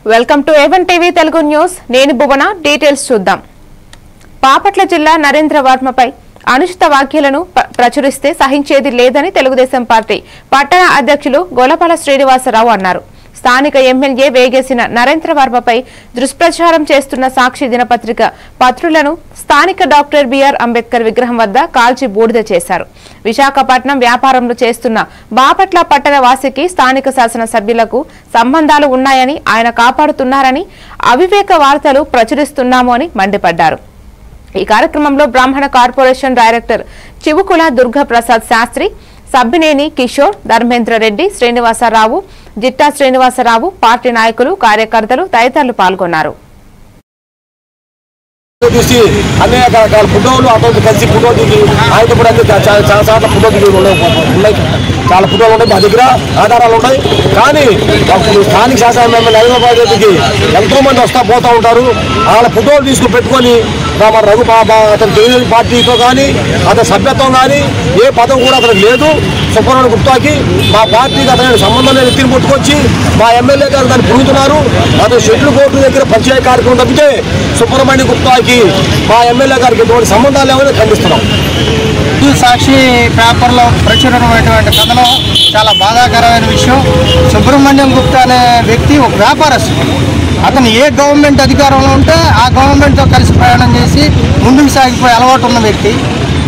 Welcome to A1 TV Telugu news. నేను భువన. Details చూద్దాం. బాపట్ల జిల్లా నరేంద్ర వర్మపై అనుచిత వ్యాఖ్యలను ప్రచురిస్తే సహించేది లేదని తెలుగుదేశం పార్టీ పట్టణ అధ్యక్షులు గొల్లపాల శ్రీనివాసరావు అన్నారు. స్థానిక ఎమ్మెల్యే వేగేసిన నరేంద్ర వర్మపై దుష్ప్రచారం చేస్తున్న సాక్షి దినపత్రిక పత్రులను స్థానిక డాక్టర్ బిఆర్ అంబేద్కర్ విగ్రహం వద్ద కాల్చి బూడిద చేశారు. విశాఖపట్నం వ్యాపారంలో చేస్తున్న బాపట్ల పట్టణ వాసికి స్థానిక శాసనసభ్యులకు సంబంధాలు ఉన్నాయని ఆయన కాపాడుతున్నారని అవివేక వార్తలు ప్రచురిస్తున్నాము అని మండిపడ్డారు. ఈ కార్యక్రమంలో Brahmana corporation director Chivukula Durgaprasad Shastri, Sabbineni Kishore, Dharmendra Reddy, Srinivasarao, Jitta Srinivasarao, party నాయకులు, కార్యకర్తలు తదితరులు పాల్గొన్నారు. చూసి అనేక రకాల ఫోటోలు అతను కలిసి ఫోటో దిగి ఆయన కూడా చాలా సార్లు ఫోటో దిగి ఉన్నాయి. చాలా ఫోటోలు ఉన్నాయి, మా దగ్గర ఆధారాలు ఉన్నాయి. కానీ అప్పుడు స్థానిక శాసన ఎమ్మెల్యే హైదరాబాద్ రెడ్డికి ఎంతో మంది వస్తా పోతూ ఉంటారు. వాళ్ళ ఫోటోలు తీసుకుని పెట్టుకొని మన రఘుబాబా అతని తెలుగుదేశం పార్టీతో కానీ అతని సభ్యత్వం కానీ ఏ పదం కూడా అతనికి లేదు. సుబ్రహ్మణ్య గుప్తాకి మా పార్టీకి అతని సంబంధం లేని ఎత్తిని పట్టుకొచ్చి మా ఎమ్మెల్యే గారు దాన్ని పురుగుతున్నారు. అతను షెడ్యూల్ కోర్టు దగ్గర పరిచయ కార్యక్రమం తప్పితే సుబ్రహ్మణ్య గుప్తాకి మా ఎమ్మెల్యే గారికి ఎటువంటి సంబంధాలు లేవని ఖండిస్తున్నాం. సాక్షి పేపర్లో ప్రచురమైనటువంటి కథనం చాలా బాధాకరమైన విషయం. సుబ్రహ్మణ్యం గుప్తా అనే వ్యక్తి ఒక వ్యాపారస్తుడు. అతను ఏ గవర్నమెంట్ అధికారంలో ఉంటే ఆ గవర్నమెంట్తో కలిసి ప్రయాణం చేసి ముందుకు సాగిపోయే అలవాటు ఉన్న వ్యక్తి.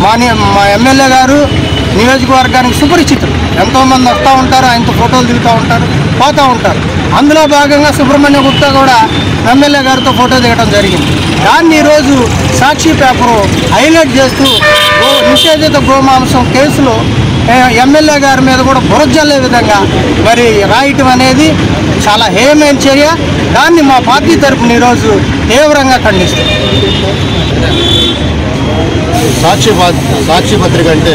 మా ఎమ్మెల్యే గారు నియోజకవర్గానికి సుపరిచితులు. ఎంతోమంది వస్తూ ఉంటారు, ఆయనతో ఫోటోలు దిగుతూ ఉంటారు, పోతూ ఉంటారు. అందులో భాగంగా సుబ్రహ్మణ్య గుప్తా కూడా ఎమ్మెల్యే గారితో ఫోటో దిగడం జరిగింది. దాన్ని ఈరోజు సాక్షి పేపరు హైలైట్ చేస్తూ నిషేధిత గోమాంసం కేసులో ఎమ్మెల్యే గారి మీద కూడా బురజల్లే విధంగా మరి రాయటం అనేది చాలా హేయమైన చర్య. దాన్ని మా పార్టీ తరఫున ఈరోజు తీవ్రంగా ఖండిస్తాం. సాక్షి పత్రిక అంటే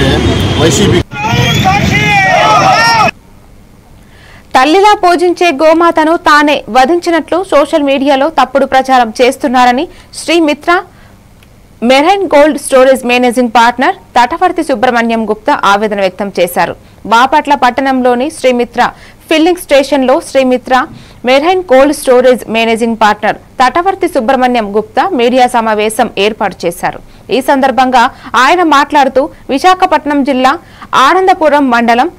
వైసీపీ తల్లిలా పూజించే గోమాతను తానే వధించినట్లు సోషల్ మీడియాలో తప్పుడు ప్రచారం చేస్తున్నారని Srimitra marine gold storage managing partner Tatavarthi Subrahmanyam Gupta ఆవేదన వ్యక్తం చేశారు. బాపట్ల పట్టణంలోని శ్రీమిత్ర ఫిల్లింగ్ స్టేషన్లో Srimitra marine gold storage managing partner Tatavarthi Subrahmanyam Gupta media సమావేశం ఏర్పాటు చేశారు. ఈ సందర్భంగా ఆయన మాట్లాడుతూ విశాఖపట్నం జిల్లా ఆనందపురం మండలం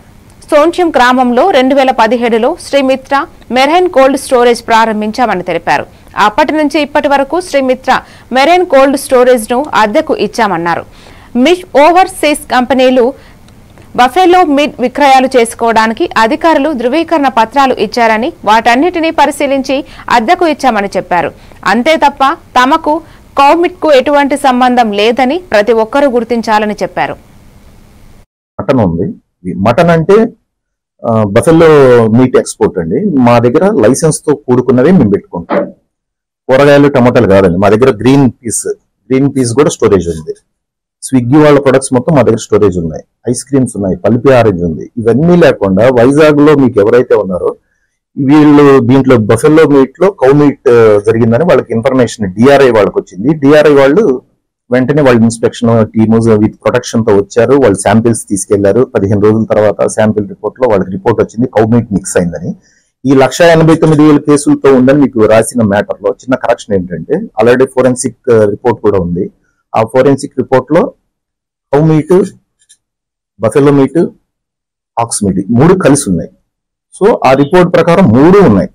సోన్చ్యం గ్రామంలో 2017లో శ్రీమిత్ర మెరైన్ కోల్డ్ స్టోరేజ్ ప్రారంభించామని తెలిపారు. అప్పటి నుంచి ఇప్పటి వరకు శ్రీమిత్ర మెరైన్ కోల్డ్ స్టోరేజ్ ను అద్దెకు ఇచ్చామన్నారు. మిష్ ఓవర్సీస్ కంపెనీలు బఫెలో మీట్ విక్రయాలు చేసుకోవడానికి అధికారులు ధృవీకరణ పత్రాలు ఇచ్చారని వాటన్నిటినీ పరిశీలించి అద్దెకు ఇచ్చామని చెప్పారు. అంతే తప్ప తమకు కౌమిట్ కు ఎటువంటి సంబంధం లేదని ప్రతి ఒక్కరూ గుర్తించాలని చెప్పారు. మటన్ అంటే బఫెల్లో మీట్ ఎక్స్పోర్ట్ అండి. మా దగ్గర లైసెన్స్ తో కూడుకున్నవి మేము పెట్టుకుంటాం. కూరగాయలు, టమాటాలు కాదండి. మా దగ్గర గ్రీన్ పీస్ కూడా స్టోరేజ్ ఉంది. స్విగ్గీ వాళ్ళ ప్రొడక్ట్స్ మొత్తం మా దగ్గర స్టోరేజ్ ఉన్నాయి. ఐస్ క్రీమ్స్ ఉన్నాయి, పల్పి ఆరెంజ్ ఉంది. ఇవన్నీ లేకుండా వైజాగ్ లో మీకు ఎవరైతే ఉన్నారో వీళ్ళు దీంట్లో బఫెల్లో మీట్ లో కౌ మీట్ జరిగిందని వాళ్ళకి ఇన్ఫర్మేషన్ డిఆర్ఐ వాళ్ళకి వచ్చింది. డిఆర్ఐ వాళ్ళు వెంటనే వాళ్ళ ఇన్స్పెక్షన్ టీమ్ విత్ ప్రొటెక్షన్ తో వచ్చారు. వాళ్ళు శాంపిల్స్ తీసుకెళ్లారు. 15 రోజుల తర్వాత శాంపిల్ రిపోర్ట్ లో వాళ్ళకి రిపోర్ట్ వచ్చింది కౌ మీట్ మిక్స్ అయిందని. ఈ 1,89,000 కేసులతో ఉందని మీకు రాసిన మ్యాటర్ లో చిన్న కరెక్షన్ ఏంటంటే ఆల్రెడీ ఫోరెన్సిక్ రిపోర్ట్ కూడా ఉంది. ఆ ఫోరెన్సిక్ రిపోర్ట్ లో cow meet, buffalo meet, aux meet 3 కలిసి ఉన్నాయి. సో ఆ రిపోర్ట్ ప్రకారం 3 ఉన్నాయి.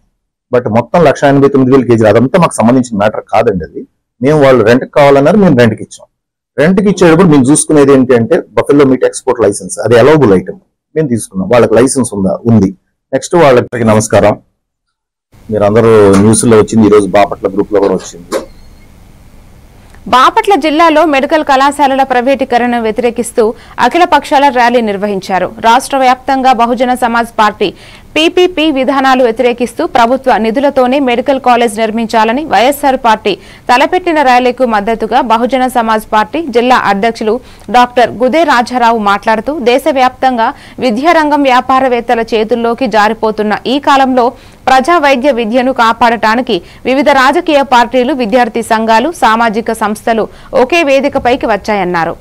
బట్ మొత్తం 1,89,000 కేజీలు అదంతా మాకు సంబంధించిన మ్యాటర్ కాదండి. అది మేము వాళ్ళు రెంట్కి కావాలన్నారు, మేము రెంట్కి ఇచ్చాం. రెంట్కి ఇచ్చేటప్పుడు మేము చూసుకునేది ఏంటి అంటే బఫెల్లో మీట్ ఎక్స్పోర్ట్ లైసెన్స్, అది అలౌబుల్ ఐటమ్ మేము తీసుకున్నాం. వాళ్ళకి లైసెన్స్ ఉంది. నెక్స్ట్ వాళ్ళకి నమస్కారం. మీరందరూ న్యూస్ లో వచ్చింది, ఈ రోజు బాపట్ల గ్రూప్ లో కూడా వచ్చింది. బాపట్ల జిల్లాలో మెడికల్ కళాశాలల ప్రైవేటీకరణను వ్యతిరేకిస్తూ అఖిల పక్షాల ర్యాలీ నిర్వహించారు. రాష్ట్ర వ్యాప్తంగా బహుజన సమాజ్ పార్టీ పీపీపీ విధానాలు వ్యతిరేకిస్తూ ప్రభుత్వ నిధులతోనే మెడికల్ కాలేజ్ నిర్మించాలని వైఎస్ఆర్ పార్టీ తలపెట్టిన ర్యాలీకు మద్దతుగా బహుజన సమాజ్ పార్టీ జిల్లా అధ్యక్షులు డాక్టర్ గుదే రాజారావు మాట్లాడుతూ దేశవ్యాప్తంగా విద్యారంగం వ్యాపారవేత్తల చేతుల్లోకి జారిపోతున్న ఈ కాలంలో ప్రజా వైద్య విద్యను కాపాడటానికి వివిధ రాజకీయ పార్టీలు, విద్యార్థి సంఘాలు, సామాజిక సంస్థలు ఒకే వేదికపైకి వచ్చాయన్నారు.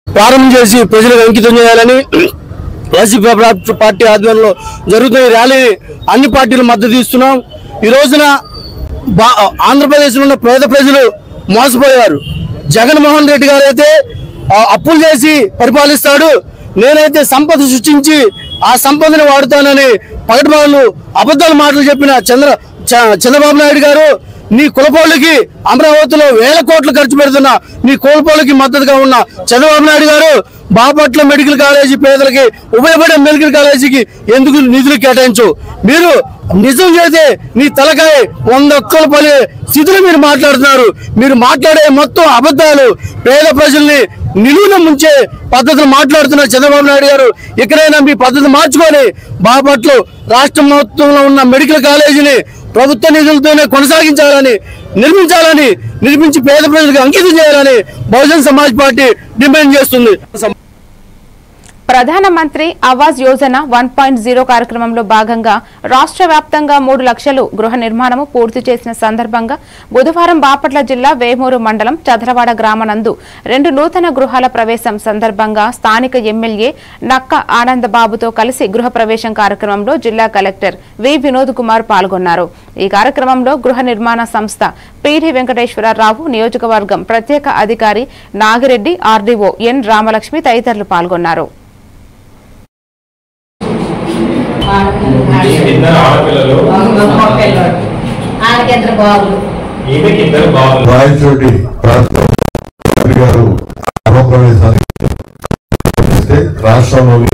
ప్రారంభం చేసి ప్రజలకు అంకితం చేయాలని వైసీపీ పార్టీ ఆధ్వర్యంలో జరుగుతున్న ఈ ర్యాలీ అన్ని పార్టీలు మద్దతు ఇస్తున్నాం. ఈ రోజున ఆంధ్రప్రదేశ్లో ఉన్న పేద ప్రజలు మోసపోయారు. జగన్మోహన్ రెడ్డి గారు అయితే అప్పులు చేసి పరిపాలిస్తాడు, నేనైతే సంపద సృష్టించి ఆ సంపదను వాడుతానని పగటిబాలు అబద్ధాలు మాటలు చెప్పిన చంద్రబాబు నాయుడు గారు నీ కులపోళ్ళకి అమరావతిలో వేల కోట్లు ఖర్చు పెడుతున్న నీ కులపోళ్ళకి మద్దతుగా ఉన్న చంద్రబాబు నాయుడు గారు బాపట్ల మెడికల్ కాలేజీ పేదలకి ఉపయోగపడే మెడికల్ కాలేజీకి ఎందుకు నిధులు కేటాయించు? మీరు నిజం చేస్తే నీ తలకాయ 100 ఒక్కలు పడే స్థితిలో మీరు మాట్లాడుతున్నారు. మీరు మాట్లాడే మొత్తం అబద్ధాలు, పేద ప్రజల్ని నిలువున ముంచే పద్ధతులు మాట్లాడుతున్న చంద్రబాబు నాయుడు గారు ఎక్కడైనా మీ పద్ధతి మార్చుకొని బాపట్ల రాష్ట్రం మొత్తంలో ఉన్న మెడికల్ కాలేజీని ప్రభుత్వ నిధులతోనే కొనసాగించాలని, నిర్మించి పేద ప్రజలకు అంకితం చేయాలని బహుజన్ సమాజ్ పార్టీ డిమాండ్ చేస్తుంది. ప్రధానమంత్రి ఆవాస్ యోజన 1.0 కార్యక్రమంలో భాగంగా రాష్ట్ర వ్యాప్తంగా 3 లక్షలు గృహ నిర్మాణము పూర్తి చేసిన సందర్భంగా బుధవారం బాపట్ల జిల్లా వేమూరు మండలం చదలవాడ గ్రామనందు 2 నూతన గృహాల ప్రవేశం సందర్భంగా స్థానిక ఎమ్మెల్యే నక్క ఆనందబాబుతో కలిసి గృహ ప్రవేశం కార్యక్రమంలో జిల్లా కలెక్టర్ వి వినోద్ కుమార్ పాల్గొన్నారు. ఈ కార్యక్రమంలో గృహ నిర్మాణ సంస్థ పీడి వెంకటేశ్వరరావు, నియోజకవర్గం ప్రత్యేక అధికారి నాగిరెడ్డి, ఆర్డీఓ ఎన్ రామలక్ష్మి తదితరులు పాల్గొన్నారు. రాయచోటి గారు రాష్ట్రంలోని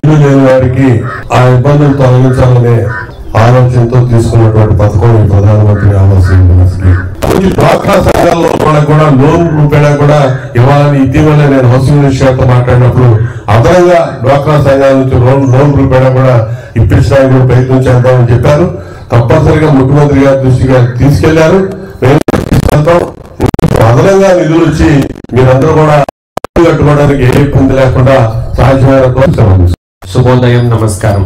ఇల్లు లేని వారికి ఆ ఇబ్బందులు తొలగించాలనే ఆలోచనతో తీసుకున్నటువంటి పథకం ఈ ప్రధానమంత్రి ఆవాస్ యోజనకి డ్వాక్రా సంఘాల్లో కూడా లోన్ రూపేణా కూడా ఇవ్వాలని ఇటీవల నేను హౌసింగ్ మినిస్టర్తో మాట్లాడినప్పుడు అదనంగా డ్వాక్రా సంఘాల నుంచి లోన్ రూపేణా కూడా ఇప్పించడానికి కూడా ప్రయత్నం చేద్దామని చెప్పారు. తప్పనిసరిగా ముఖ్యమంత్రి గారి దృష్టిగా తీసుకెళ్లారు. అదనంగా నిధులు వచ్చి మీరందరూ కూడా కట్టుకోవడానికి ఏ ఇబ్బంది లేకుండా సాధ్యమైన. శుభోదయం, నమస్కారం.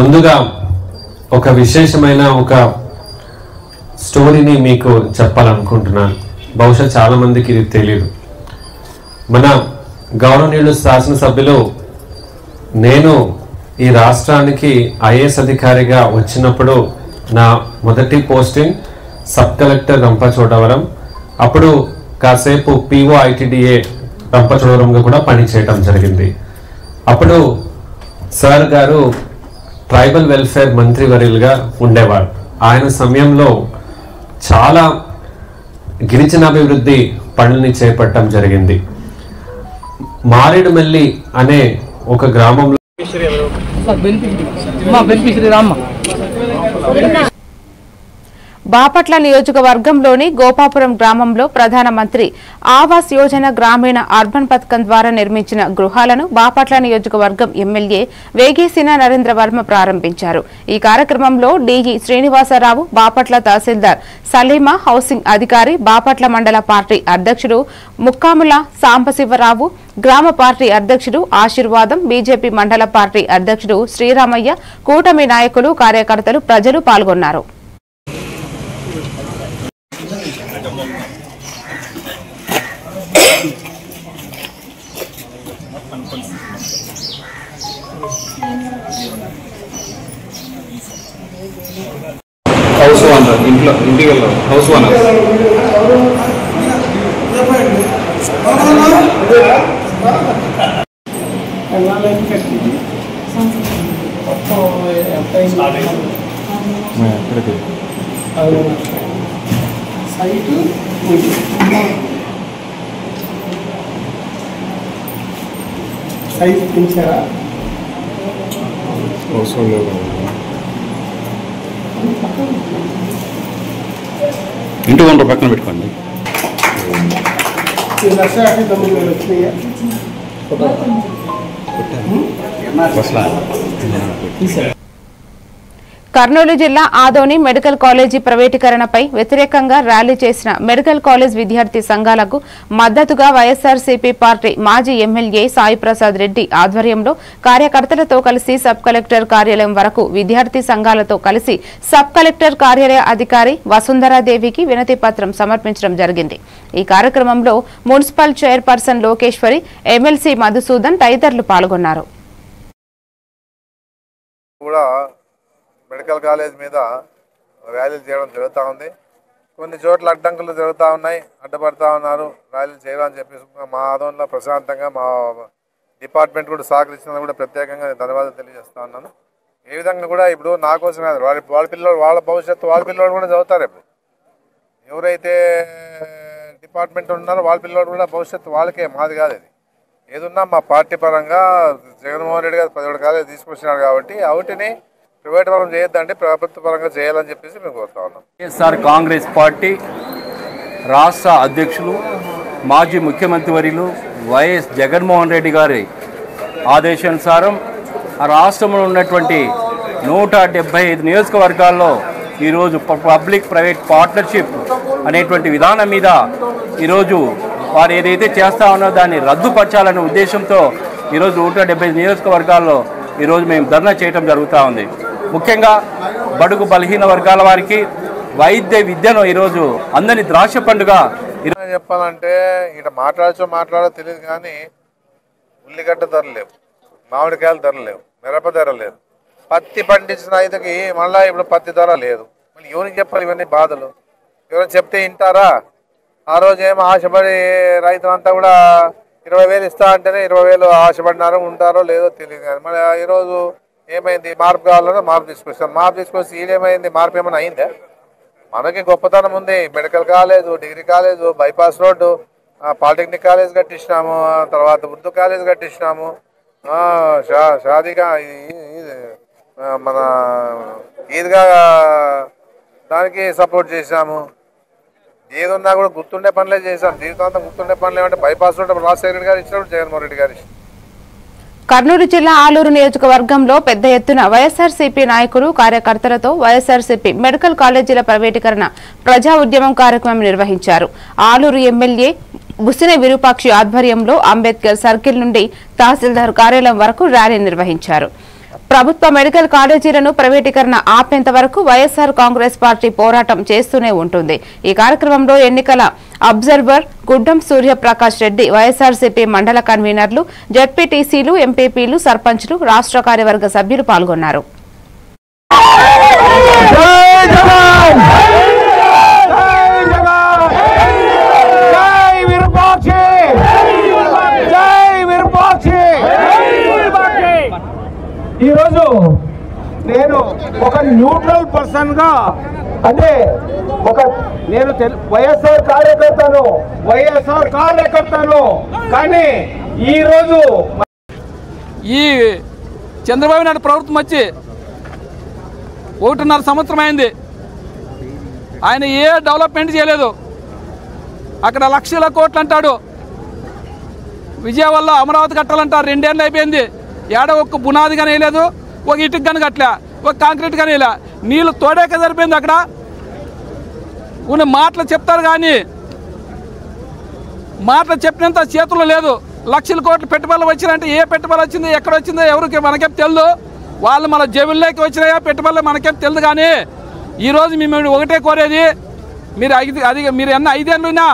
ముందుగా ఒక విశేషమైన ఒక స్టోరీని మీకు చెప్పాలనుకుంటున్నాను. బహుశా చాలా మందికి ఇది తెలియదు. మన గౌరవనీయులు శాసనసభ్యులు నేను ఈ రాష్ట్రానికి ఐఏఎస్ అధికారిగా వచ్చినప్పుడు నా మొదటి పోస్టింగ్ సబ్ కలెక్టర్ రంపచోడవరం. అప్పుడు కాసేపు పిఓ ఐటీడీఏ రంపచోడవరంగా కూడా పనిచేయటం జరిగింది. అప్పుడు సార్ గారు ట్రైబల్ వెల్ఫేర్ మంత్రివర్యులుగా ఉండేవారు. ఆయన సమయంలో చాలా గిరిజనాభివృద్ధి పనుల్ని చేపట్టడం జరిగింది. మారేడుమల్లి అనే ఒక గ్రామంలో బాపట్ల నియోజకవర్గంలోని గోపాపురం గ్రామంలో ప్రధానమంత్రి ఆవాస్ యోజన గ్రామీణ అర్బన్ పథకం ద్వారా నిర్మించిన గృహాలను బాపట్ల నియోజకవర్గం ఎమ్మెల్యే వేగేసిన నరేంద్ర వర్మ ప్రారంభించారు. ఈ కార్యక్రమంలో డీఈ శ్రీనివాసరావు, బాపట్ల తహసీల్దార్ సలీమా, హౌసింగ్ అధికారి, బాపట్ల మండల పార్టీ అధ్యక్షుడు ముక్కాముల సాంబశివరావు, గ్రామ పార్టీ అధ్యక్షుడు ఆశీర్వాదం, బీజేపీ మండల పార్టీ అధ్యక్షుడు శ్రీరామయ్య, కూటమి నాయకులు, కార్యకర్తలు, ప్రజలు పాల్గొన్నారు. హౌస్ ఓనర్ ఇంటికి హౌస్ ఓనర్ సైజ్ పెంచారా? ఇంటి ఓనర్ పక్కన పెట్టుకోండి. కర్నూలు జిల్లా ఆదోని మెడికల్ కాలేజీ ప్రైవేటీకరణపై వ్యతిరేకంగా ర్యాలీ చేసిన మెడికల్ కాలేజ్ విద్యార్థి సంఘాలకు మద్దతుగా వైఎస్ఆర్సీపీ పార్టీ మాజీ ఎమ్మెల్యే సాయి ప్రసాద్ రెడ్డి ఆధ్వర్యంలో కార్యకర్తలతో కలిసి సబ్ కలెక్టర్ కార్యాలయం వరకు విద్యార్థి సంఘాలతో కలిసి సబ్ కలెక్టర్ కార్యాలయ అధికారి వసుంధరాదేవికి వినతి పత్రం సమర్పించడం జరిగింది. ఈ కార్యక్రమంలో municipal chairperson Lokeshwari, MLC Madhusudan తదితరులు పాల్గొన్నారు. మెడికల్ కాలేజ్ మీద ర్యాలీలు చేయడం జరుగుతూ ఉంది. కొన్ని చోట్ల అడ్డంకులు జరుగుతూ ఉన్నాయి, అడ్డుపడుతూ ఉన్నారు. ర్యాలీలు చేయాలని చెప్పేసి మా ఆదోళనలో ప్రశాంతంగా మా డిపార్ట్మెంట్ కూడా సహకరించినందుకు కూడా ప్రత్యేకంగా ధన్యవాదాలు తెలియజేస్తూ ఉన్నాను. ఏ విధంగా కూడా ఇప్పుడు నా కోసం కాదు, వాళ్ళ పిల్లలు వాళ్ళ భవిష్యత్తు వాళ్ళ పిల్లలు కూడా చదువుతారు. ఇప్పుడు ఎవరైతే డిపార్ట్మెంట్ ఉన్నారో వాళ్ళ పిల్లలు కూడా భవిష్యత్తు వాళ్ళకే, మాది కాదు. ఇది ఏదున్నా మా పార్టీ పరంగా జగన్మోహన్ రెడ్డి గారు 17 కాలేజ్ తీసుకొచ్చినారు కాబట్టి వాటిని ప్రైవేట్ పరం చేయొద్దండి, ప్రభుత్వ పరంగా చేయాలని చెప్పేసి మేము కోరుతా ఉన్నాం. వైఎస్ఆర్ కాంగ్రెస్ పార్టీ రాష్ట్ర అధ్యక్షులు మాజీ ముఖ్యమంత్రి వర్యులు వైఎస్ జగన్మోహన్ రెడ్డి గారి ఆదేశానుసారం ఆ రాష్ట్రంలో ఉన్నటువంటి 175 నియోజకవర్గాల్లో ఈరోజు పబ్లిక్ ప్రైవేట్ పార్ట్నర్షిప్ అనేటువంటి విధానం మీద ఈరోజు వారు ఏదైతే చేస్తా ఉన్నారో దాన్ని రద్దుపరచాలనే ఉద్దేశంతో ఈరోజు 175 నియోజకవర్గాల్లో ఈరోజు మేము ధర్నా చేయడం జరుగుతూ ఉంది. ముఖ్యంగా బడుగు బలహీన వర్గాల వారికి వైద్య విద్యను ఈరోజు అందరినీ ద్రాక్ష పండుగ చెప్పాలంటే ఇక్కడ మాట్లాడో తెలియదు కానీ ఉల్లిగడ్డ ధరలు లేవు, మామిడికాయల ధరలు లేవు, మిరప ధర లేదు, పత్తి పండించిన రైతుకి మళ్ళీ ఇప్పుడు పత్తి ధర లేదు. మళ్ళీ ఎవరికి చెప్పాలి ఇవన్నీ బాధలు? ఎవరైనా చెప్తే వింటారా? ఆ రోజు ఏమో ఆశపడి రైతులంతా కూడా 20,000 ఇస్తా అంటేనే 20,000 ఆశపడినారో ఉంటారో లేదో తెలియదు. కానీ మరి ఈరోజు ఏమైంది? మార్పు కావాలన్నా మార్పు తీసుకొస్తాం. మార్పు తీసుకొచ్చి ఏమైంది? మార్పు ఏమైనా అయిందా? మనకి గొప్పతనం ఉంది. Medical college, degree college, bypass road, polytechnic college కట్టించినాము, తర్వాత ఉర్దూ కాలేజ్ కట్టించినాము, షాదీగా మన ఈద్గా దానికి సపోర్ట్ చేసినాము. ఏదున్నా కూడా గుర్తుండే పనులే చేశాం. జీవితాంతం గుర్తుండే పనులు ఏమంటే బైపాస్ రోడ్డు రాజశేఖర రెడ్డి గారు ఇచ్చినప్పుడు జగన్మోహన్ రెడ్డి గారు ఇచ్చారు. కర్నూలు జిల్లా ఆలూరు నియోజకవర్గంలో పెద్ద ఎత్తున వైఎస్ఆర్సీపీ నాయకులు, కార్యకర్తలతో వైఎస్ఆర్సీపీ మెడికల్ కాలేజీల ప్రైవేటీకరణ ప్రజా ఉద్యమం కార్యక్రమం నిర్వహించారు. ఆలూరు ఎమ్మెల్యే బుసిన విరూపాక్షి ఆధ్వర్యంలో అంబేద్కర్ సర్కిల్ నుండి తహసీల్దార్ కార్యాలయం వరకు ర్యాలీ నిర్వహించారు. ప్రభుత్వ మెడికల్ కాలేజీలను ప్రైవేటీకరణ ఆపేంత వరకు వైఎస్ఆర్ కాంగ్రెస్ పార్టీ పోరాటం చేస్తూనే ఉంటుంది. ఈ కార్యక్రమంలో ఎన్నికల అబ్జర్వర్ గుడ్డం సూర్యప్రకాష్ రెడ్డి, వైఎస్ఆర్సీపీ మండల కన్వీనర్లు, జెడ్పీటీసీలు, ఎంపీపీలు, సర్పంచ్లు, రాష్ట్ర కార్యవర్గ సభ్యులు పాల్గొన్నారు. ఈరోజు నేను ఒక న్యూట్రల్ పర్సన్ గా, అంటే నేను వైఎస్ఆర్ కార్యకర్తను కానీ ఈరోజు ఈ చంద్రబాబు నాయుడు ప్రభుత్వం వచ్చి 1.5 సంవత్సరం అయింది. ఆయన ఏ డెవలప్మెంట్ చేయలేదు. అక్కడ లక్షల కోట్లు అంటాడు. విజయవాడలో అమరావతి కట్టాలంటారు, 2 ఏళ్ళు అయిపోయింది. ఏడ ఒక్క బునాది కానీ వేయలేదు, ఒక ఇటుకు కానీ కట్టలే, ఒక కాంక్రీట్ కానీ వేయలే. నీళ్ళు తోడాక సరిపోయింది. అక్కడ ఉన్న మాటలు చెప్తారు కానీ మాటలు చెప్పినంత చేతుల్లో లేదు. లక్షల కోట్లు పెట్టుబడులు వచ్చినాయంటే ఏ పెట్టుబడి వచ్చిందో, ఎక్కడ వచ్చిందో ఎవరికి మనకేం తెలియదు. వాళ్ళు మన జేబుల్లోకి వచ్చినాయా పెట్టుబడులు మనకేం తెలియదు. కానీ ఈరోజు మేము ఒకటే కోరేది, మీరు ఎన్న 5 ఏళ్ళున్నా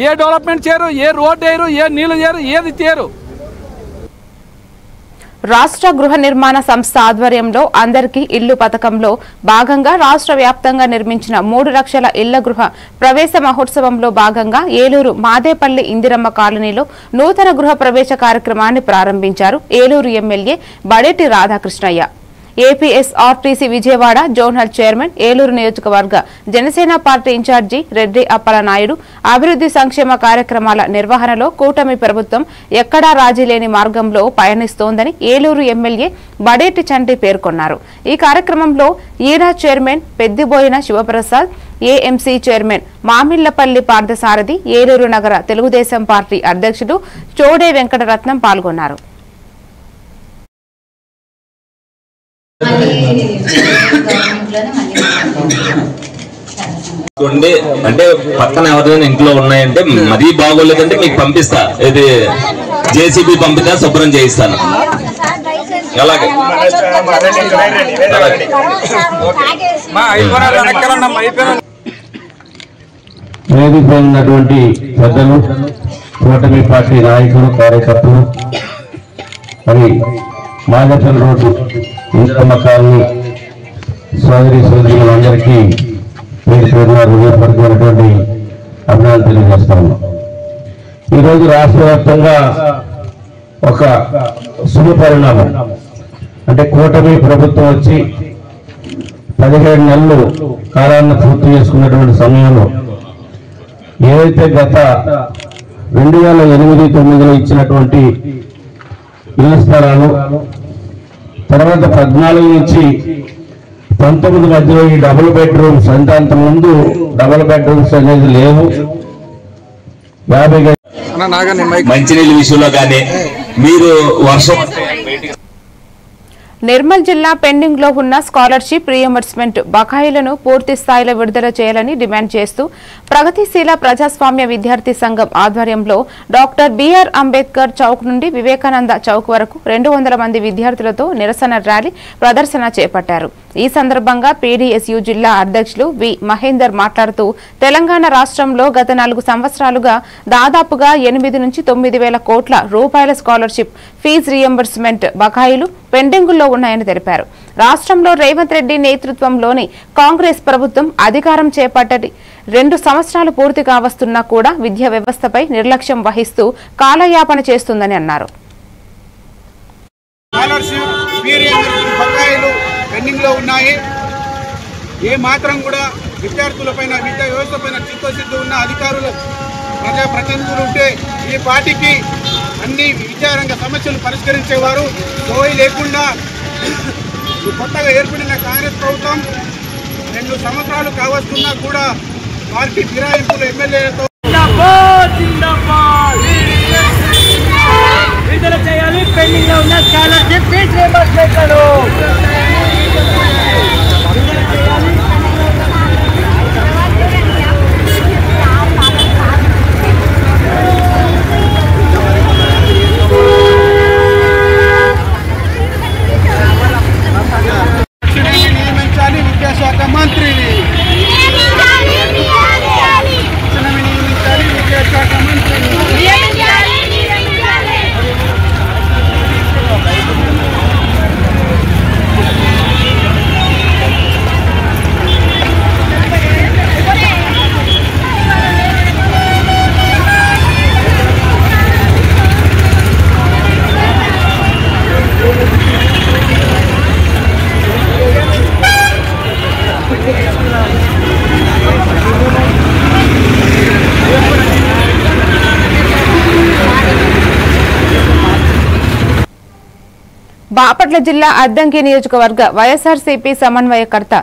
ఏ డెవలప్మెంట్ చేయరు, ఏ రోడ్డు వేయరు, ఏ నీళ్లు చేయరు, ఏది చేయరు. రాష్ట్ర గృహ నిర్మాణ సంస్థ ఆధ్వర్యంలో అందరికీ ఇల్లు పథకంలో భాగంగా రాష్ట్ర వ్యాప్తంగా నిర్మించిన 3 లక్షల ఇళ్ల గృహ ప్రవేశ మహోత్సవంలో భాగంగా ఏలూరు మాదేపల్లి ఇందిరమ్మ కాలనీలో నూతన గృహ ప్రవేశ కార్యక్రమాన్ని ప్రారంభించారు Eluru MLA Badeti Radhakrishnaiah. APSRTC Vijayawada zonal chairman, Eluru నియోజకవర్గ జనసేన పార్టీ ఇన్ఛార్జి రెడ్డి అప్పలనాయుడు అభివృద్ధి సంక్షేమ కార్యక్రమాల నిర్వహణలో కూటమి ప్రభుత్వం ఎక్కడా రాజీ లేని మార్గంలో పయనిస్తోందని ఏలూరు ఎమ్మెల్యే బడేటి చంటి పేర్కొన్నారు. ఈ కార్యక్రమంలో ఈడా chairman Peddiboyina Sivaprasad, AMC chairman Mamillapalli Parthasarathi, Eluru నగర తెలుగుదేశం పార్టీ అధ్యక్షుడు చోడే వెంకటరత్నం పాల్గొన్నారు. అది అందులోనే మళ్ళీ అంటే పక్కన ఎవరైనా ఇంట్లో ఉన్నాయంటే మరీ బాగోలేదంటే మీకు పంపిస్తా, ఇది జేసీబీ పంపితే శుభ్రం చేయిస్తాను. అలాగే వేదిక ఉన్నటువంటి పెద్దలు, కూటమి పార్టీ నాయకులు, కార్యకర్తలు, మరి మాదపల్లి రోడ్డు ఇంద్రమ్మ కాలనీ సోదరులందరికీ పేరు పేరున హృదయపూర్వకమైనటువంటి అభినందనలు తెలియజేస్తా ఉన్నాం. ఈరోజు రాష్ట్ర వ్యాప్తంగా ఒక శుభ పరిణామం, అంటే కూటమి ప్రభుత్వం వచ్చి 17 నెలలు కాలాన్ని పూర్తి చేసుకున్నటువంటి సమయంలో ఏదైతే గత 2008-9లో ఇచ్చినటువంటి ఇళ్ల స్థలాలు, తర్వాత 14 నుంచి 19 మధ్యలో ఈ డబుల్ బెడ్రూమ్స్, అంటే అంత ముందు డబుల్ బెడ్రూమ్స్ అనేది లేవు. 50 మంచినీళ్ళ విషయంలో కానీ మీరు వర్షం నిర్మల్ జిల్లా పెండింగ్ లో ఉన్న స్కాలర్షిప్ రీఎంబర్స్మెంట్ బకాయిలను పూర్తి స్థాయిలో విడుదల చేయాలని డిమాండ్ చేస్తూ ప్రగతిశీల ప్రజాస్వామ్య విద్యార్థి సంఘం ఆధ్వర్యంలో డాక్టర్ బిఆర్ అంబేద్కర్ చౌక్ నుండి వివేకానంద చౌక్ వరకు 200 మంది విద్యార్థులతో నిరసన ర్యాలీ ప్రదర్శన చేపట్టారు. ఈ సందర్భంగా పీడీఎస్యూ జిల్లా అధ్యక్షులు వి మహేందర్ మాట్లాడుతూ తెలంగాణ రాష్ట్రంలో గత 4 సంవత్సరాలుగా దాదాపుగా 8 నుంచి 9 వేల కోట్ల రూపాయల స్కాలర్షిప్ ఫీజు రీఎంబర్స్మెంట్ బకాయిలు పెండింగుల్లో ఉన్నాయని తెలిపారు. రాష్ట్రంలో రేవంత్ రెడ్డి నేతృత్వంలోని కాంగ్రెస్ ప్రభుత్వం అధికారం చేపట్టి 2 సంవత్సరాలు పూర్తి కావస్తున్నా కూడా విద్యా వ్యవస్థపై నిర్లక్ష్యం వహిస్తూ కాలయాపన చేస్తుందని అన్నారు. పెండింగ్ లో ఉన్నాయి. ఏ మాత్రం కూడా విద్యార్థులపైన, విద్యా వ్యవస్థ పైన చిత్తశుద్ధి ఉన్న అధికారులు, ప్రజాప్రతినిధులు ఉంటే ఈ పార్టీకి అన్ని విద్యారంగ సమస్యలు పరిష్కరించేవారు. సోయి లేకుండా కొత్తగా ఏర్పడిన కాంగ్రెస్ ప్రభుత్వం 2 సంవత్సరాలు కావస్తున్నా కూడా పార్టీ ఫిరాయింపులు ఎమ్మెల్యేలతో విడుదల చేయాలి. పెండింగ్ లో ఉన్న స్కాలర్షిప్ ఫీజు రీయింబర్స్మెంట్లను నియమించాలి. విద్యాశాఖ మంత్రిని నియమించాలి. విద్యాశాఖ మంత్రిని బాపట్ల జిల్లా అద్దంకి నియోజకవర్గ వైఎస్ఆర్సీపీ సమన్వయకర్త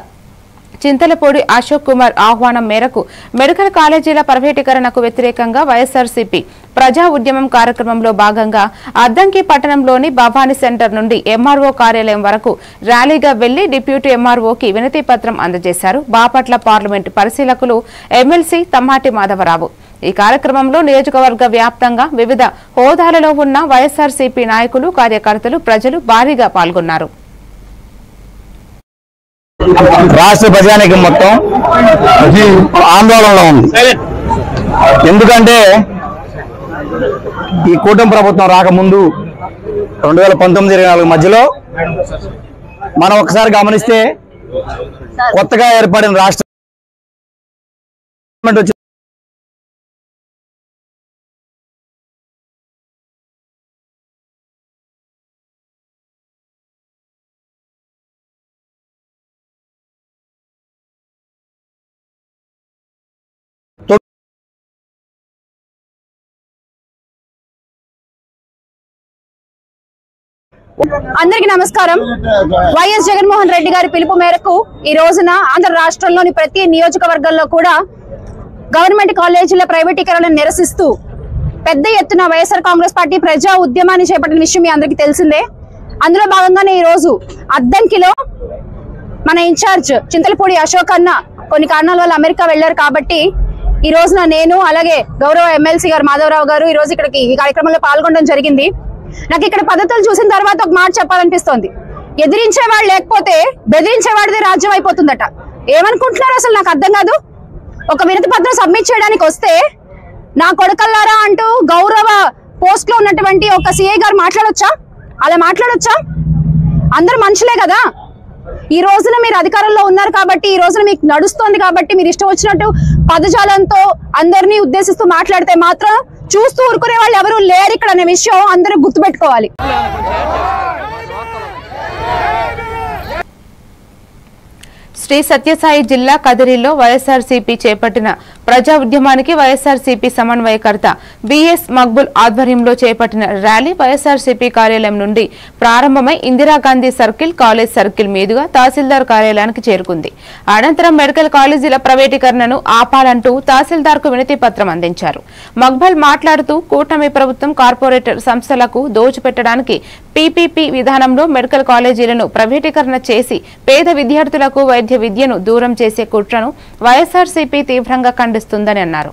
చింతలపూడి అశోక్ కుమార్ ఆహ్వానం మేరకు మెడికల్ కాలేజీల ప్రైవేటీకరణకు వ్యతిరేకంగా వైఎస్ఆర్సీపీ ప్రజా ఉద్యమం కార్యక్రమంలో భాగంగా అద్దంకి పట్టణంలోని భవానీ సెంటర్ నుండి ఎంఆర్ఓ కార్యాలయం వరకు ర్యాలీగా వెళ్లి డిప్యూటీ ఎంఆర్ఓకి వినతి పత్రం అందజేశారు బాపట్ల పార్లమెంటు పరిశీలకులు ఎమ్మెల్సీ తమ్మాటి మాధవరావు. ఈ కార్యక్రమంలో నియోజకవర్గ వ్యాప్తంగా వివిధ హోదాలలో ఉన్న వైఎస్ఆర్సీపీ నాయకులు, కార్యకర్తలు, ప్రజలు భారీగా పాల్గొన్నారు. రాష్ట్ర ప్రజానికి మొత్తం ఆందోళనలో ఉంది. ఎందుకంటే ఈ కూటమి ప్రభుత్వం రాకముందు 2019-24 మధ్యలో మనం ఒకసారి గమనిస్తే కొత్తగా ఏర్పడిన రాష్ట్ర అందరికీ నమస్కారం. వైఎస్ జగన్మోహన్ రెడ్డి గారి పిలుపు మేరకు ఈ రోజున ఆంధ్ర రాష్ట్రంలోని ప్రతి నియోజకవర్గంలో కూడా గవర్నమెంట్ కాలేజీల ప్రైవేటీకరణను నిరసిస్తూ పెద్ద ఎత్తున వైఎస్ఆర్ కాంగ్రెస్ పార్టీ ప్రజా ఉద్యమాన్ని చేపట్టిన విషయం మీ అందరికీ తెలిసిందే. అందులో భాగంగానే ఈ రోజు అద్దంకిలో మన ఇన్ఛార్జ్ చింతలపూడి అశోక్ అన్న కొన్ని కారణాల వల్ల అమెరికా వెళ్లారు కాబట్టి ఈ రోజున నేను అలాగే గౌరవ ఎమ్మెల్సీ గారు మాధవరావు గారు ఈ రోజు ఇక్కడికి ఈ కార్యక్రమంలో పాల్గొనడం జరిగింది. నాకు ఇక్కడ పద్ధతులు చూసిన తర్వాత ఒక మాట చెప్పాలనిపిస్తోంది. ఎదిరించేవాడు లేకపోతే బెదిరించేవాడిదే రాజ్యం అయిపోతుందట. ఏమనుకుంటున్నారు అసలు నాకు అర్థం కాదు. ఒక వినతి పత్రం సబ్మిట్ చేయడానికి వస్తే నా కొడకల్లారా అంటూ గౌరవ పోస్ట్ లో ఉన్నటువంటి ఒక సిఐ గారు మాట్లాడొచ్చా? అలా మాట్లాడొచ్చా? అందరు మనుషులే కదా. ఈ రోజున మీరు అధికారంలో ఉన్నారు కాబట్టి, ఈ రోజున మీకు నడుస్తోంది కాబట్టి మీరు ఇష్టం వచ్చినట్టు పదజాలంతో అందరినీ ఉద్దేశిస్తూ మాట్లాడితే మాత్రం చూస్తూ ఊరుకునే వాళ్ళు ఎవరు లేరు ఇక్కడ అనే విషయం అందరూ గుర్తుపెట్టుకోవాలి. శ్రీ సత్యసాయి జిల్లా కదిరిలో వైఎస్ఆర్సీపీ చేపట్టిన ప్రజా ఉద్యమానికి వైఎస్ఆర్సీపీ సమన్వయకర్త బిఎస్ మక్బుల్ ఆధ్వర్యంలో చేపట్టిన ర్యాలీ వైఎస్ఆర్సీపీ కార్యాలయం నుండి ప్రారంభమై ఇందిరాగాంధీ సర్కిల్, కాలేజ్ సర్కిల్ మీదుగా తహసీల్దార్ కార్యాలయానికి చేరుకుంది. అనంతరం మెడికల్ కాలేజీల ప్రైవేటీకరణను ఆపాలంటూ తహసీల్దార్కు వినతి పత్రం అందించారు. మక్బుల్ మాట్లాడుతూ కూటమి ప్రభుత్వం కార్పొరేటర్ సంస్థలకు దోచిపెట్టడానికి పీపీపీ విధానంలో మెడికల్ కాలేజీలను ప్రైవేటీకరణ చేసి పేద విద్యార్థులకు వైద్య విద్యను దూరం చేసే కుట్రను వైఎస్ఆర్సీపీ తీవ్రంగా ఖండిస్తుందని అన్నారు.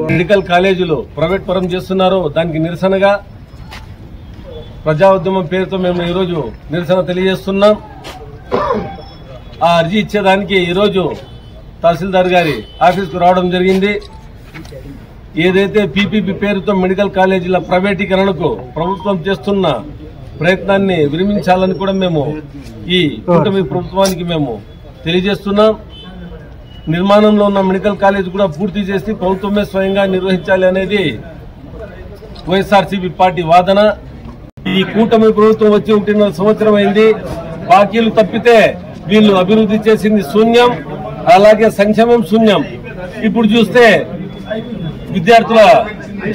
మెడికల్ కాలేజీలు ప్రైవేట్ పరం చేస్తున్నారు. దానికి నిరసనగా ప్రజా ఉద్యమం పేరుతో మేము ఈరోజు నిరసన తెలియజేస్తున్నాం. ఆ అర్జీ ఇచ్చేదానికి ఈరోజు తహసీల్దార్ గారి ఆఫీస్కు రావడం జరిగింది. ఏదైతే పీపీపీ పేరుతో మెడికల్ కాలేజీల ప్రైవేటీకరణకు ప్రభుత్వం చేస్తున్న ప్రయత్నాన్ని విరమించాలని కూడా మేము ఈ కూటమి ప్రభుత్వానికి మేము తెలియజేస్తున్నాం. నిర్మాణంలో ఉన్న మెడికల్ కాలేజ్ కూడా పూర్తి చేసి ప్రభుత్వమే స్వయంగా నిర్వహించాలి అనేది వైఎస్ఆర్సీపీ పార్టీ వాదన. ఈ కూటమి ప్రభుత్వం వచ్చి 1.5 సంవత్సరం అయింది. బాకీలు తప్పితే వీళ్ళు అభివృద్ధి చేసింది శూన్యం, అలాగే సంక్షేమం శూన్యం. ఇప్పుడు చూస్తే విద్యార్థుల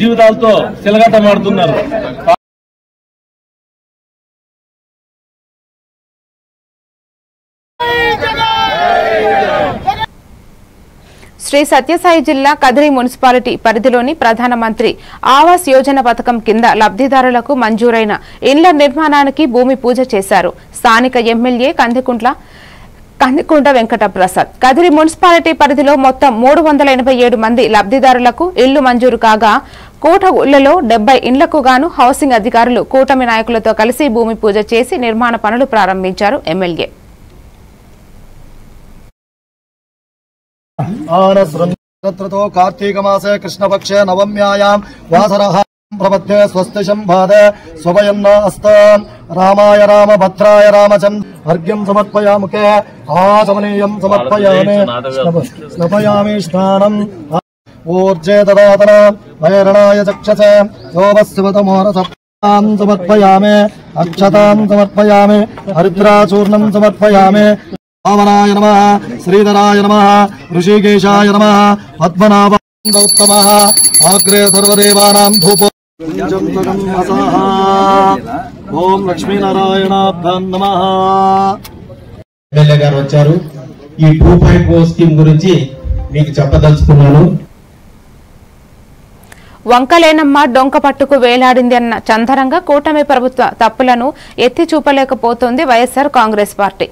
జీవితాలతో చెలగాటమాడుతున్నారు. శ్రీ సత్యసాయి జిల్లా కదిరి మున్సిపాలిటీ పరిధిలోని ప్రధానమంత్రి ఆవాస్ యోజన పథకం కింద లబ్ధిదారులకు మంజూరైన ఇండ్ల నిర్మాణానికి భూమి పూజ చేశారు స్థానిక ఎమ్మెల్యే కందికుంట వెంకట ప్రసాద్. కదిరి మున్సిపాలిటీ పరిధిలో మొత్తం 387 మంది లబ్ధిదారులకు ఇళ్లు మంజూరు కాగా కోటగుళ్లలో 70 ఇండ్లకు గాను హౌసింగ్ అధికారులు కూటమి నాయకులతో కలిసి భూమి పూజ చేసి నిర్మాణ పనులు ప్రారంభించారు ఎమ్మెల్యే. కార్తీక మాసే కృష్ణపక్షే నవమ్యాయాం వాసరః ప్రపద్యే స్వస్తి సంభాద స్వభయన్నాస్తాం రామాయ రామభద్రాయ రామచం అర్ఘ్యం సమర్పయాముకే ఆచమనీయం సమర్పయామి స్నపయామి స్నానం ఊర్జే దదాతన వైరణాయ చక్షసే యోగస్వతమోరసప్తాం సమర్పయామి అక్షతాం సమర్పయామి హరిద్రాచూర్ణం సమర్పయామి వామనాయ నమః శ్రీధరాయ నమః ఋషికేశాయ నమః పద్మనాభాయ ఉత్తమః అగ్రే సర్వదేవానాం ధూపో ఓం లక్ష్మీనారాయణాభ్యాం నమః. ఎమ్మెల్యే గారు వచ్చారు. ఈ 2.0 స్కీమ్ గురించి మీకు చెప్పదలుచుకున్నాను. వంకలేనమ్మ డొంక పట్టుకు వేలాడింది అన్న చందరంగా కూటమి ప్రభుత్వ తప్పులను ఎత్తి చూపలేకపోతోంది వైఎస్ఆర్ కాంగ్రెస్ పార్టీ.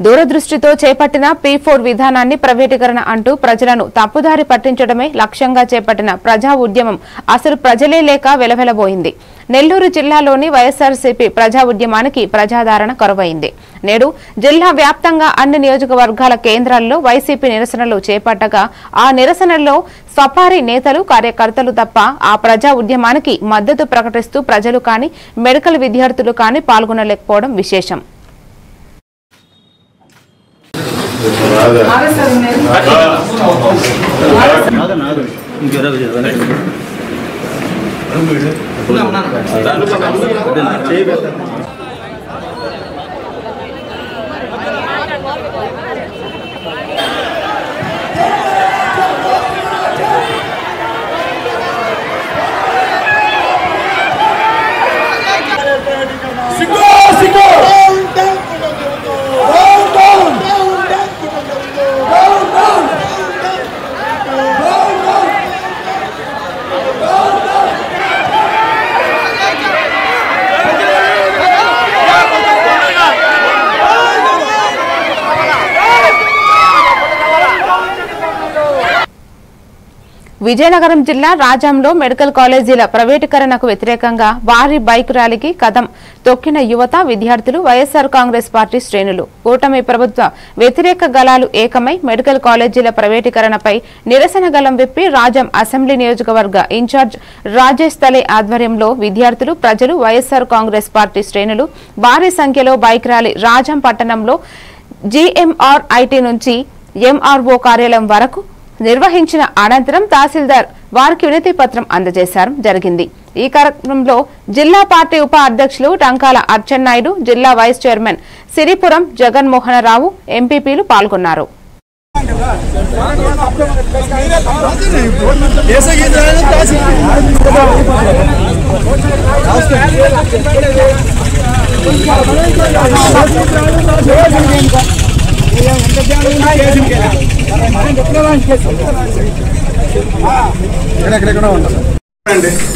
దూరదృష్టితో చేపట్టిన P4 విధానాన్ని ప్రైవేటీకరణ అంటూ ప్రజలను తప్పుదారి పట్టించడమే లక్ష్యంగా చేపట్టిన ప్రజా ఉద్యమం అసలు ప్రజలే లేక వెలవెలబోయింది. నెల్లూరు జిల్లాలోని వైఎస్ఆర్సీపీ ప్రజా ఉద్యమానికి ప్రజాదరణ కరువైంది. నేడు జిల్లా వ్యాప్తంగా అన్ని నియోజకవర్గాల కేంద్రాల్లో వైసీపీ నిరసనలు చేపట్టగా ఆ నిరసనల్లో స్వపారీ నేతలు కార్యకర్తలు తప్ప ఆ ప్రజా ఉద్యమానికి మద్దతు ప్రకటిస్తూ ప్రజలు కానీ మెడికల్ విద్యార్థులు కానీ పాల్గొనలేకపోవడం విశేషం. సిగ్గు విజయనగరం జిల్లా రాజంలో మెడికల్ కాలేజీల ప్రైవేటీకరణకు వ్యతిరేకంగా భారీ బైక్ ర్యాలీకి కదం తొక్కిన యువత విద్యార్థులు వైఎస్ఆర్ కాంగ్రెస్ పార్టీ శ్రేణులు కూటమి ప్రభుత్వ వ్యతిరేక గళాలు ఏకమై మెడికల్ కాలేజీల ప్రైవేటీకరణపై నిరసన గళం విప్పి రాజం అసెంబ్లీ నియోజకవర్గ ఇన్ఛార్జ్ రాజేష్ తలే ఆధ్వర్యంలో విద్యార్థులు ప్రజలు వైఎస్ఆర్ కాంగ్రెస్ పార్టీ శ్రేణులు భారీ సంఖ్యలో బైక్ ర్యాలీ రాజం పట్టణంలో జీఎంఆర్ఐటీ నుంచి ఎంఆర్ఓ కార్యాలయం వరకు నిర్వహించిన అనంతరం తహసీల్దార్ వారికి వినతి పత్రం అందజేశారు జరిగింది। ఈ కార్యక్రమంలో జిల్లా పార్టీ ఉప అధ్యక్షులు టంకాల అచ్చెన్నాయుడు, జిల్లా వైస్ చైర్మన్ సిరిపురం జగన్మోహనరావు, ఎంపీపీలు పాల్గొన్నారు।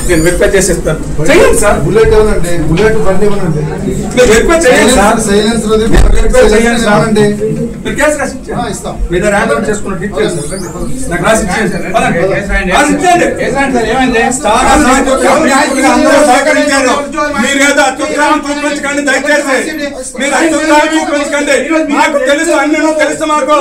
నేను రిక్వెస్ట్ చేసేస్తాను చేయండి సార్ బుల్లెట్ ఏమనండి బుల్లెట్ బండి ఏమనండి రిక్వెస్ట్ చేయండి సార్ సైలెన్స్ రోది రిక్వెస్ట్ చేయండి సార్ అండి మీరు కేసు రాసి ఇస్తాం మీరు హ్యాండ్ చేసుకున్న డీటెయిల్స్ నాకు రాసి ఇచ్చేయండి రాసి ఇచ్చేయండి కేసు రాయండి సార్ ఏమైంది సార్ అందరూ సహకరించారు మీరు ఏదో అత్యుత్తరాన్ని చూపించకండి దయచేసి మీరు అత్యుత్తరాన్ని చూపించకండి మాకు తెలుసు అన్ని తెలుసు మాకు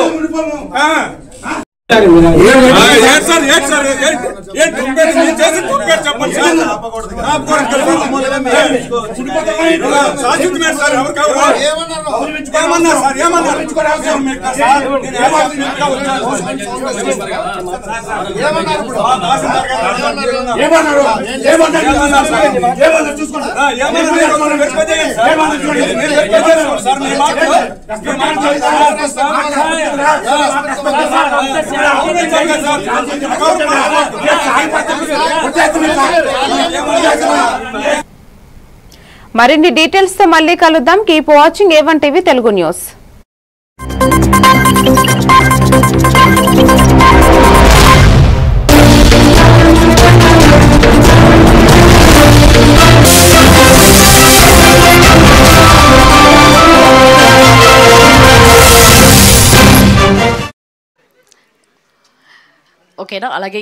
మరిన్ని డీటెయిల్స్ తో మళ్ళీ కలుద్దాం। Keep watching A1 TV Telugu news. ఓకేనా అలాగే